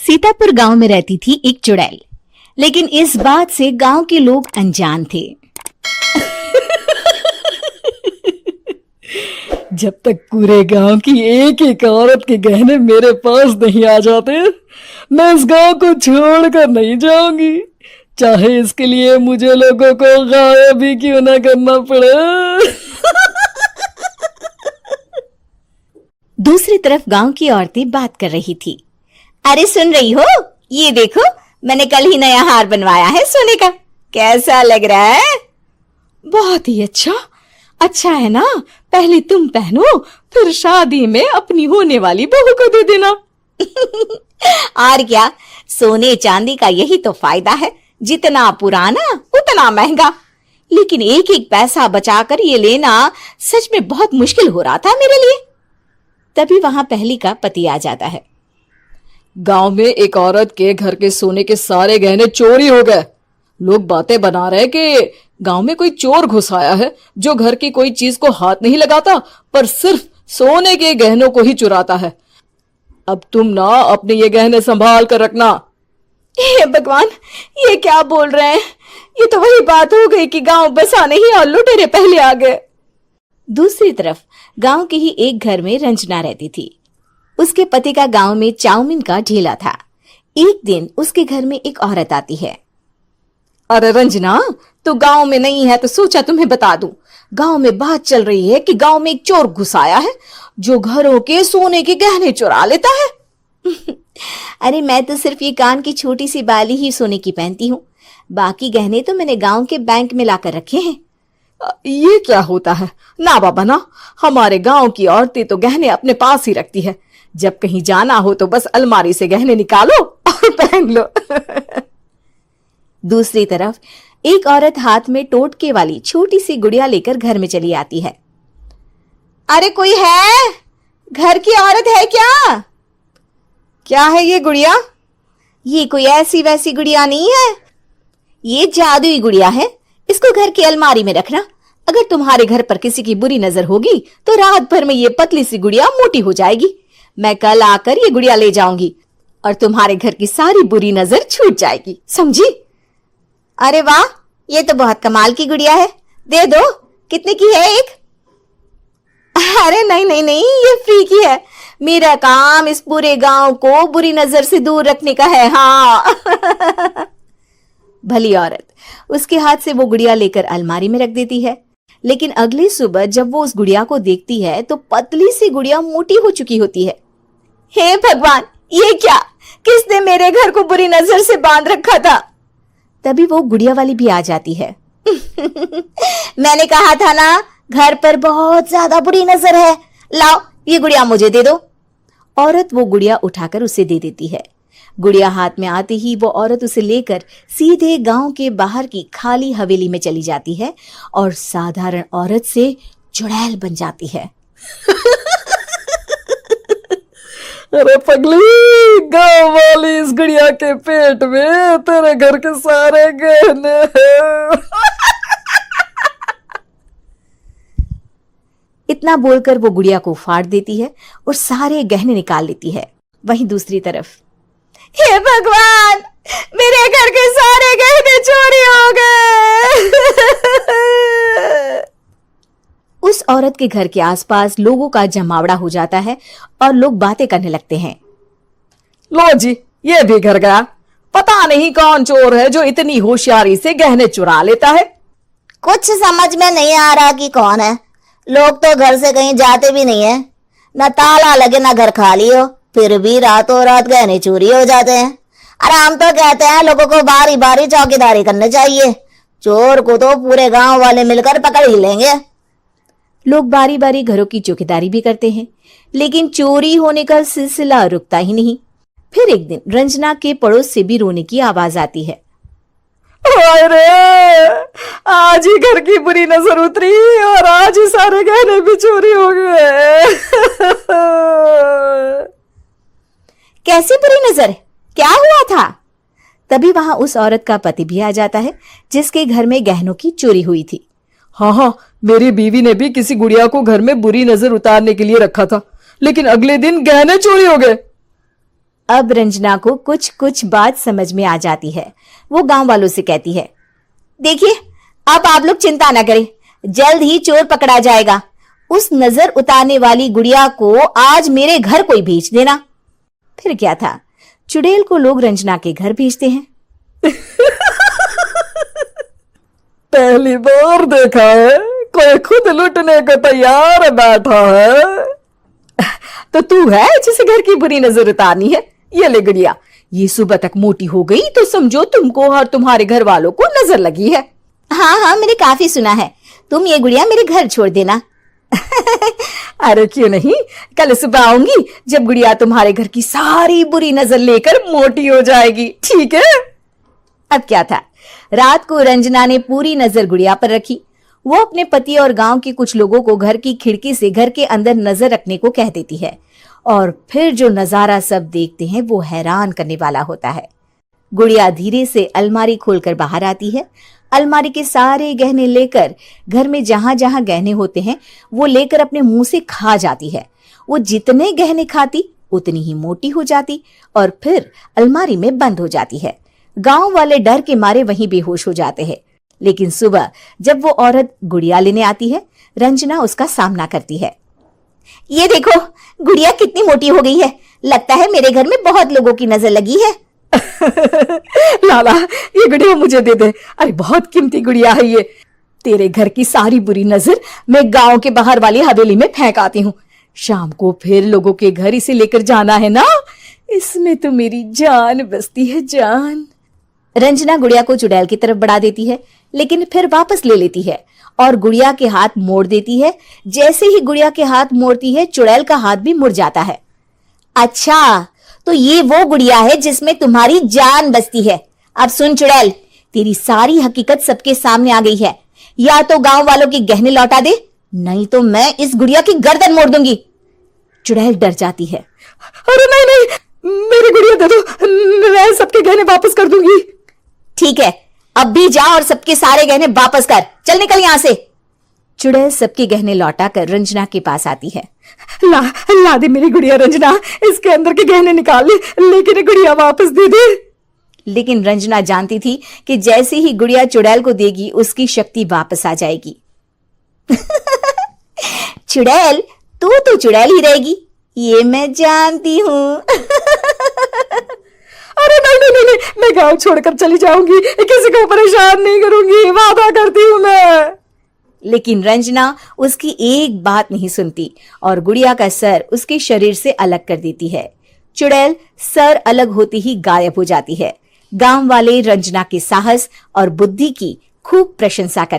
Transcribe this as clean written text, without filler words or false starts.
सीतापुर गांव में रहती थी एक चुड़ैल, लेकिन इस बात से गांव के लोग अनजान थे। जब तक पूरे गांव की एक एक औरत के गहने मेरे पास नहीं आ जाते, मैं इस गांव को छोड़कर नहीं जाऊंगी, चाहे इसके लिए मुझे लोगों को गायब भी क्यों ना करना पड़े। दूसरी तरफ गांव की औरतें बात कर रही थी। अरे सुन रही हो, ये देखो, मैंने कल ही नया हार बनवाया है सोने का, कैसा लग रहा है? बहुत ही अच्छा है ना। पहले तुम पहनो, फिर शादी में अपनी होने वाली बहू को दे देना। और क्या, सोने चांदी का यही तो फायदा है, जितना पुराना उतना महंगा। लेकिन एक एक पैसा बचाकर ये लेना सच में बहुत मुश्किल हो रहा था मेरे लिए। तभी वहां पहली का पति आ जाता है। गांव में एक औरत के घर के सोने के सारे गहने चोरी हो गए। लोग बातें बना रहे कि गांव में कोई चोर घुस आया है जो घर की कोई चीज को हाथ नहीं लगाता, पर सिर्फ सोने के गहनों को ही चुराता है। अब तुम ना अपने ये गहने संभाल कर रखना। हे भगवान, ये क्या बोल रहे हैं? ये तो वही बात हो गई कि गांव बसा नहीं और लुटेरे पहले आ गए। दूसरी तरफ गांव के ही एक घर में रंजना रहती थी। उसके पति का गांव में चाउमीन का ठेला था। एक दिन उसके घर में एक औरत आती है। अरे रंजना, तू गांव में नहीं है तो सोचा तुम्हें बता दूं। गांव में बात चल रही है कि गांव में एक चोर घुस आया है जो घरों के सोने के गहने चुरा लेता है। अरे मैं तो सिर्फ ये कान की छोटी सी बाली ही सोने की पहनती हूँ, बाकी गहने तो मैंने गांव के बैंक में लाकर रखे हैं। ये क्या होता है? ना बाबा ना, हमारे गांव की औरतें तो गहने अपने पास ही रखती है। जब कहीं जाना हो तो बस अलमारी से गहने निकालो और पहन लो। दूसरी तरफ एक औरत हाथ में टोटके वाली छोटी सी गुड़िया लेकर घर में चली आती है। अरे कोई है? घर की औरत है क्या? क्या है ये गुड़िया? ये कोई ऐसी वैसी गुड़िया नहीं है, ये जादुई गुड़िया है। इसको घर की अलमारी में रखना। अगर तुम्हारे घर पर किसी की बुरी नजर होगी तो रात भर में ये पतली सी गुड़िया मोटी हो जाएगी। मैं कल आकर ये गुड़िया ले जाऊंगी और तुम्हारे घर की सारी बुरी नजर छूट जाएगी, समझी? अरे वाह, ये तो बहुत कमाल की गुड़िया है, दे दो। कितने की है एक? अरे नहीं नहीं नहीं, ये फ्री की है। मेरा काम इस पूरे गांव को बुरी नजर से दूर रखने का है। हाँ। भली औरत उसके हाथ से वो गुड़िया लेकर अलमारी में रख देती है। लेकिन अगली सुबह जब वो उस गुड़िया को देखती है तो पतली सी गुड़िया मोटी हो चुकी होती है। हे भगवान, ये क्या? किसने मेरे घर को बुरी नजर से बांध रखा था? तभी वो गुड़िया वाली भी आ जाती है। मैंने कहा था ना, घर पर बहुत ज्यादा बुरी नजर है। लाओ, ये गुड़िया मुझे दे दो। औरत वो गुड़िया उठाकर उसे दे देती है। गुड़िया हाथ में आते ही वो औरत उसे लेकर सीधे गांव के बाहर की खाली हवेली में चली जाती है और साधारण औरत से चुड़ैल बन जाती है। अरे पगली, गांव वाली इस गुड़िया के पेट में तेरे घर के सारे गहने हैं। इतना बोलकर वो गुड़िया को फाड़ देती है और सारे गहने निकाल लेती है। वहीं दूसरी तरफ, हे भगवान, मेरे घर के सारे गहने चोरी हो गए। उस औरत के घर के आसपास लोगों का जमावड़ा हो जाता है और लोग बातें करने लगते हैं। लो जी, ये भी घर गया। पता नहीं कौन चोर है जो इतनी होशियारी से गहने चुरा लेता है। कुछ समझ में नहीं आ रहा कि कौन है। लोग तो घर से कहीं जाते भी नहीं है, न ताला लगे न घर खाली हो, फिर भी रातों रात गहने चोरी हो जाते हैं। अरे हम तो कहते हैं लोगों को बारी बारी चौकीदारी करनी चाहिए, चोर को तो पूरे गांव वाले मिलकर पकड़ ही लेंगे। लोग बारी बारी घरों की चौकीदारी भी करते हैं, लेकिन चोरी होने का सिलसिला रुकता ही नहीं। फिर एक दिन रंजना के पड़ोस से भी रोने की आवाज आती है। अरे आज ही घर की बुरी नजर उतरी और आज ही सारे गहने भी चोरी हो गए। कैसी बुरी नजर? क्या हुआ था? तभी वहां उस औरत का पति भी आ जाता है जिसके घर में गहनों की चोरी हुई थी। हाँ, मेरी बीवी ने भी किसी गुड़िया को घर में बुरी नजर उतारने के लिए रखा था, लेकिन अगले दिन गहने चोरी हो गए। अब रंजना को कुछ कुछ बात समझ में आ जाती है। वो गांव वालों से कहती है, देखिए अब आप लोग चिंता ना करें, जल्द ही चोर पकड़ा जाएगा। उस नजर उतारने वाली गुड़िया को आज मेरे घर कोई भेज देना। फिर क्या था, चुड़ैल को लोग रंजना के घर भेजते हैं। पहली बार देखा है कोई खुद लुटने को तैयार बैठा है। तो तू है जिसे घर की बुरी नजर उतारनी है? ये ले गुड़िया, ये सुबह तक मोटी हो गई तो समझो तुमको और तुम्हारे घर वालों को नजर लगी है। हाँ हाँ, मैंने काफी सुना है। तुम ये गुड़िया मेरे घर छोड़ देना। अरे क्यों नहीं, कल सुबह आऊंगी जब गुड़िया तुम्हारे घर की सारी बुरी नजर लेकर मोटी हो जाएगी, ठीक है? अब क्या था, रात को रंजना ने पूरी नजर गुड़िया पर रखी। वो अपने पति और गांव के कुछ लोगों को घर की खिड़की से घर के अंदर नजर रखने को कह देती है, और फिर जो नजारा सब देखते हैं वो हैरान करने वाला होता है। गुड़िया धीरे से अलमारी खोलकर बाहर आती है। अलमारी के सारे गहने लेकर घर में जहां जहां गहने होते हैं वो लेकर अपने मुंह से खा जाती है। वो जितने गहने खाती उतनी ही मोटी हो जाती और फिर अलमारी में बंद हो जाती है। गांव वाले डर के मारे वहीं बेहोश हो जाते हैं। लेकिन सुबह जब वो औरत गुड़िया लेने आती है, रंजना उसका सामना करती है। ये देखो, गुड़िया कितनी मोटी हो गई है। लगता है मेरे घर में बहुत लोगों की नजर लगी है। लाला, ये गुड़िया मुझे दे दे। अरे बहुत कीमती गुड़िया है ये। तेरे घर की सारी बुरी नजर मैं गांव के बाहर वाली हवेली में फेंक आती हूँ। शाम को फिर लोगों के घर इसे लेकर जाना है ना। इसमें तो मेरी जान बसती है, जान। रंजना गुड़िया को चुड़ैल की तरफ बढ़ा देती है, लेकिन फिर वापस ले लेती है और गुड़िया के हाथ मोड़ देती है। जैसे ही गुड़िया के हाथ मोड़ती है, चुड़ैल का हाथ भी मुड़ जाता है। अच्छा, तो ये वो गुड़िया है जिसमें तुम्हारी जान बसती है। अब सुन चुड़ैल, तेरी सारी हकीकत सबके सामने आ गई है। या तो गांव वालों के गहने लौटा दे, नहीं तो मैं इस गुड़िया की गर्दन मोड़ दूंगी। चुड़ैल डर जाती है। अरे नहीं नहीं, मेरी गुड़िया दे दो, मैं सबके गहने वापस कर दूंगी। ठीक है, अब भी जा और सबके सारे गहने वापस कर। चल निकल यहां से। चुड़ैल सबके गहने लौटा कर रंजना के पास आती है। ला दे मेरी गुड़िया रंजना, इसके अंदर के गहने निकाल ले, लेकिन गुड़िया वापस दे दे। लेकिन रंजना जानती थी कि जैसे ही गुड़िया चुड़ैल को देगी उसकी शक्ति वापस आ जाएगी। चुड़ैल, तू तो चुड़ैल ही रहेगी, ये मैं जानती हूँ। अरे नहीं नहीं नहीं, मैं गांव छोड़कर चली जाऊंगी, किसी को परेशान नहीं करूंगी, वादा करती हूँ मैं। लेकिन रंजना उसकी एक बात नहीं सुनती और गुड़िया का सर उसके शरीर से अलग कर देती है। चुड़ैल सर अलग होती ही गायब हो जाती है। गांव वाले रंजना के साहस और बुद्धि की खूब प्रशंसा करते